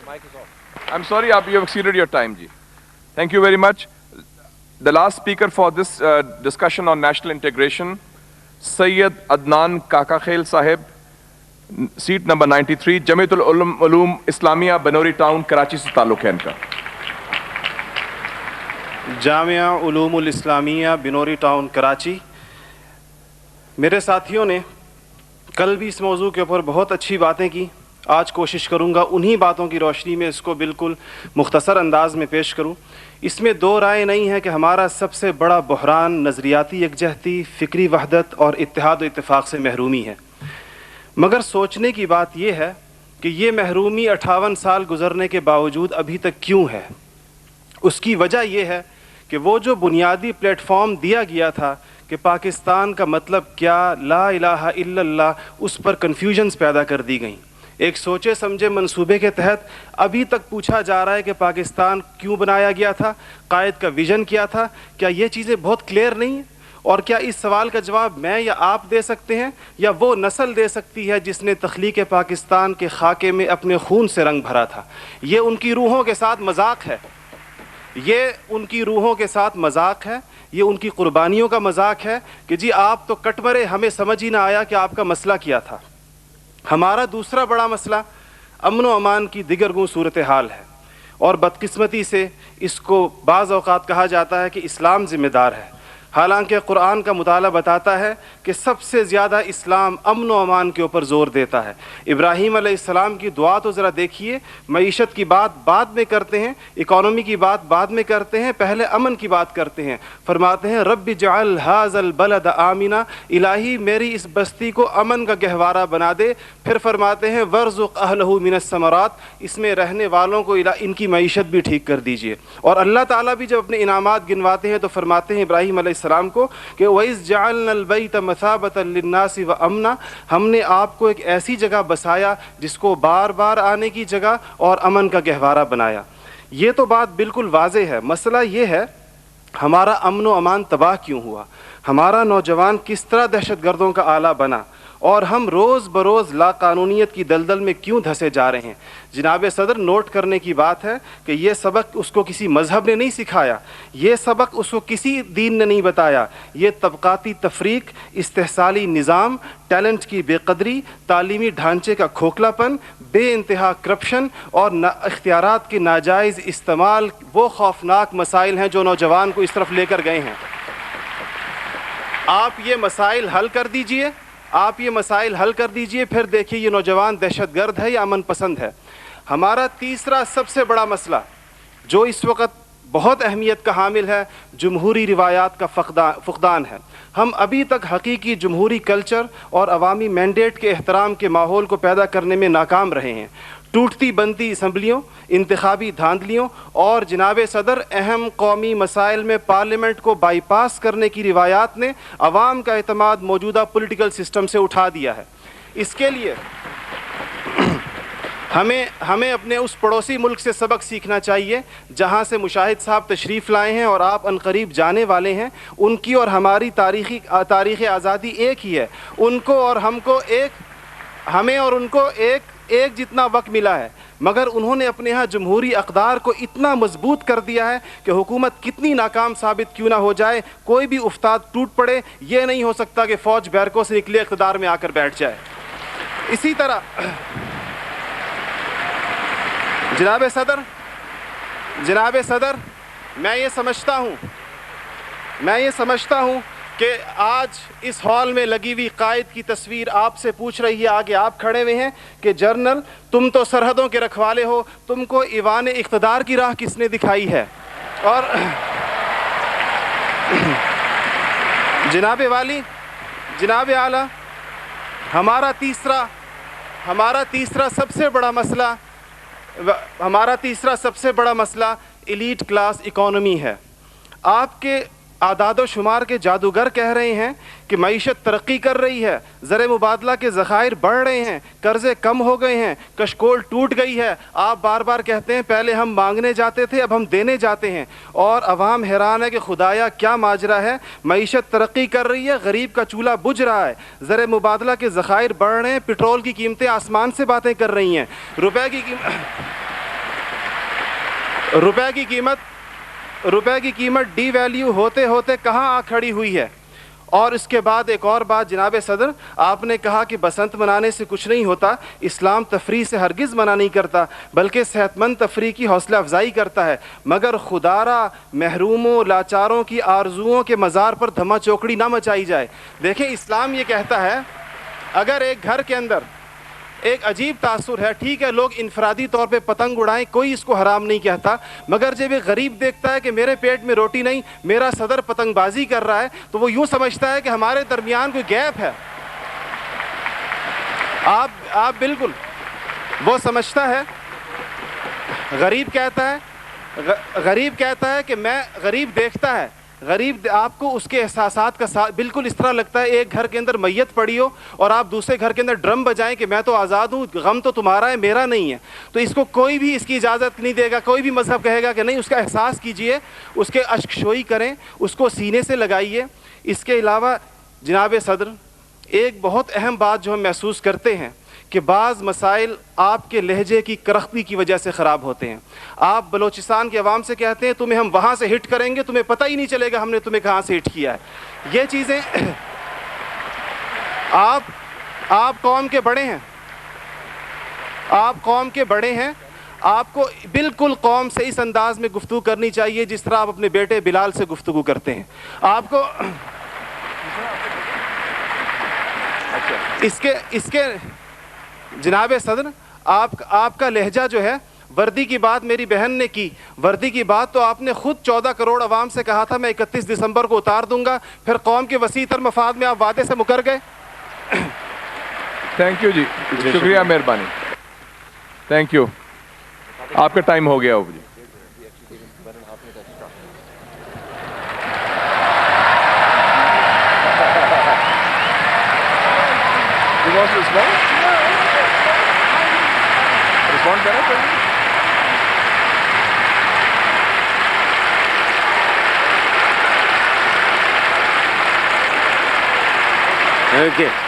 Mic is off. I'm sorry, you have exceeded your time, ji. Thank you very much. The last speaker for this discussion on national integration, Sayyid Adnan Kakakhel Sahib, seat number 93, Jamiatul Ulum Islamia, Banori Town, Karachi se ताल्लुक है इनका. Jamia उलूमुल Islamia Binori town Karachi. मेरे साथियों ने कल भी इस मौजू के ऊपर बहुत अच्छी बातें की. आज कोशिश करूंगा उन्हीं बातों की रोशनी में इसको बिल्कुल मुख्तसर अंदाज में पेश करूं. इसमें दो राय नहीं है कि हमारा सबसे बड़ा बहरान नज़रियाती यकजहती, फ़िक्री वहदत और इत्तेहाद व इत्तेफाक से महरूमी है. मगर सोचने की बात यह है कि ये महरूमी 58 साल गुजरने के बावजूद अभी तक क्यों है. उसकी वजह यह है कि वो जो बुनियादी प्लेटफॉर्म दिया गया था कि पाकिस्तान का मतलब क्या, ला इलाहा इल्लल्लाह, उस पर कन्फ्यूजन्स पैदा कर दी गई. एक सोचे समझे मंसूबे के तहत अभी तक पूछा जा रहा है कि पाकिस्तान क्यों बनाया गया था, कायद का विज़न क्या था. क्या ये चीज़ें बहुत क्लियर नहीं हैं? और क्या इस सवाल का जवाब मैं या आप दे सकते हैं या वो नस्ल दे सकती है जिसने तख्लीक पाकिस्तान के खाके में अपने खून से रंग भरा था. ये उनकी रूहों के साथ मजाक है, ये उनकी रूहों के साथ मजाक है, ये उनकी कुर्बानियों का मजाक है कि जी आप तो कट मरे, हमें समझ ही ना आया कि आपका मसला क्या था. हमारा दूसरा बड़ा मसला अमन व अमान की दिगरगूं सूरत हाल है और बदकिस्मती से इसको बाज़ औक़ात कहा जाता है कि इस्लाम ज़िम्मेदार है. हालांकि कुरान का मुताला बताता है कि सबसे ज़्यादा इस्लाम अमन व अमान के ऊपर ज़ोर देता है. इब्राहीम अलैहिस्सलाम की दुआ तो ज़रा देखिए. मईशत की बात बाद में करते हैं, इकॉनमी की बात बाद में करते हैं, पहले अमन की बात करते हैं. फरमाते हैं रब्बि जअल हाज़ल बलद आमिना, इलाही मेरी इस बस्ती को अमन का गहवारा बना दे. फिर फरमाते हैं वर्ज़ुक़ अहलहु मिनस समरात, इसमें रहने वालों को इनकी मईशत भी ठीक कर दीजिए. और अल्लाह ताला भी जब अपने इनामात गिनवाते हैं तो फरमाते हैं इब्राहीम अलैहिस्सलाम को कि वइज़ जअलनल बैत मसाबतन लिन्नासि व अमना, हमने आपको एक ऐसी जगह बसाया जिसको बार बार आने की जगह और अमन का गहवारा बनाया. ये तो बात बिल्कुल वाज़े है. मसला ये है हमारा अमन व अमान तबाह क्यों हुआ, हमारा नौजवान किस तरह दहशतगर्दों का आला बना और हम रोज़ बरोज़ लाकानूनियत की दलदल में क्यों धंसे जा रहे हैं. जनाब सदर, नोट करने की बात है कि ये सबक उसको किसी मज़हब ने नहीं सिखाया, ये सबक उसको किसी दीन ने नहीं बताया. ये तबक़ाती तफरीक, इस्तेहसाली निज़ाम, टैलेंट की बेकदरी, तालीमी ढांचे का खोखलापन, बेइंतहा करप्शन और इख्तियारात के नाजायज़ इस्तेमाल वो खौफनाक मसाइल हैं जो नौजवान को इस तरफ लेकर गए हैं. आप ये मसाइल हल कर दीजिए, आप ये मसाइल हल कर दीजिए, फिर देखिए ये नौजवान दहशतगर्द है या अमन पसंद है. हमारा तीसरा सबसे बड़ा मसला जो इस वक्त बहुत अहमियत का हामिल है, जमहूरी रिवायात का फुक़दान है. हम अभी तक हकीकी जमहूरी कल्चर और अवामी मैंडेट के एहतराम के माहौल को पैदा करने में नाकाम रहे हैं. टूटती बनती असम्बलियों, इंतखाबी धांधलियों और जनाब सदर अहम कौमी मसाइल में पार्लियामेंट को बाईपास करने की रिवायात ने अवाम का एतमाद मौजूदा पॉलिटिकल सिस्टम से उठा दिया है. इसके लिए हमें अपने उस पड़ोसी मुल्क से सबक सीखना चाहिए जहाँ से मुशाहिद साहब तशरीफ़ लाए हैं और आप अनकरीब जाने वाले हैं. उनकी और हमारी तारीख़ आज़ादी एक ही है. उनको और हमको हमें और उनको एक जितना वक्त मिला है, मगर उन्होंने अपने यहाँ जमहूरी अक़दार को इतना मजबूत कर दिया है कि हुकूमत कितनी नाकाम साबित क्यों ना हो जाए, कोई भी उस्ताद टूट पड़े, ये नहीं हो सकता कि फ़ौज बैरकों से निकले इक़्तिदार में आकर बैठ जाए. इसी तरह जनाब सदर, मैं ये समझता हूँ कि आज इस हॉल में लगी हुई कायद की तस्वीर आपसे पूछ रही है, आगे आप खड़े हुए हैं कि जनरल तुम तो सरहदों के रखवाले हो, तुमको ईवान इक़्तिदार की राह किसने दिखाई है. और जनाब वाली, जनाब आला, हमारा तीसरा सबसे बड़ा मसला एलीट क्लास इकॉनमी है. आपके आदाद व शुमार के जादूगर कह रहे हैं कि मईशत तरक्की कर रही है, ज़र मुबादला के ज़खायर बढ़ रहे हैं, कर्ज़े कम हो गए हैं, कशकोल टूट गई है. आप बार बार कहते हैं पहले हम मांगने जाते थे, अब हम देने जाते हैं. और अवाम हैरान है कि खुदाया क्या माजरा है. मईशत तरक्की कर रही है, गरीब का चूल्हा बुझ रहा है, ज़र मुबादला के ज़खायर बढ़ रहे हैं, पेट्रोल की कीमतें आसमान से बातें कर रही हैं, रुपए की روپے کی قیمت ڈی ویلیو ہوتے ہوتے کہاں آ کھڑی ہوئی ہے. اور اس کے بعد ایک اور بات جناب صدر, آپ نے کہا کہ بسنت منانے سے کچھ نہیں ہوتا. اسلام تفریح سے ہرگز منع نہیں کرتا, بلکہ صحت مند تفریح کی حوصلہ افزائی کرتا ہے, مگر خدارا محروموں لاچاروں کی آرزوؤں کے مزار پر دھما چوکڑی نہ مچائی جائے. دیکھیں اسلام یہ کہتا ہے اگر ایک گھر کے اندر ایک عجیب تاثر ہے, ٹھیک ہے لوگ انفرادی طور پہ پتنگ اڑائیں, کوئی اس کو حرام نہیں کہتا, مگر جب ایک غریب دیکھتا ہے کہ میرے پیٹ میں روٹی نہیں, میرا صدر پتنگ بازی کر رہا ہے, تو وہ یوں سمجھتا ہے کہ ہمارے درمیان کوئی گیپ ہے. آپ بالکل وہ سمجھتا ہے, غریب کہتا ہے کہ میں, غریب دیکھتا ہے, غریب آپ کو اس کے احساسات کا بالکل اس طرح لگتا ہے ایک گھر کے اندر میت پڑی ہو اور آپ دوسرے گھر کے اندر ڈرم بجائیں کہ میں تو آزاد ہوں, غم تو تمہارا ہے میرا نہیں ہے. تو اس کو کوئی بھی اس کی اجازت نہیں دے گا, کوئی بھی مذہب کہے گا کہ نہیں, اس کا احساس کیجئے, اس کے اشک شوئی کریں, اس کو سینے سے لگائیے. اس کے علاوہ جناب صدر ایک بہت اہم بات جو ہم محسوس کرتے ہیں کہ بعض مسائل آپ کے لہجے کی کرختی کی وجہ سے خراب ہوتے ہیں. آپ بلوچستان کے عوام سے کہتے ہیں تمہیں ہم وہاں سے ہٹ کریں گے, تمہیں پتہ ہی نہیں چلے گا ہم نے تمہیں کہاں سے ہٹ کیا ہے. یہ چیزیں آپ قوم کے بڑے ہیں, آپ کو بالکل قوم سے اس انداز میں گفتگو کرنی چاہیے جس طرح آپ اپنے بیٹے بلال سے گفتگو کرتے ہیں. آپ کو اس کے جناب صدر آپ کا لہجہ جو ہے, وردی کی بات میری بہن نے کی, وردی کی بات تو آپ نے خود 14 کروڑ عوام سے کہا تھا میں 31 دسمبر کو اتار دوں گا, پھر قوم کے وسیع تر مفاد میں آپ وعدے سے مکر گئے. تھینک یو جی, شکریہ, مہربانی, تھینک یو. آپ کا ٹائم ہو گیا ہو جی. Respond کریں کوئی. Okay.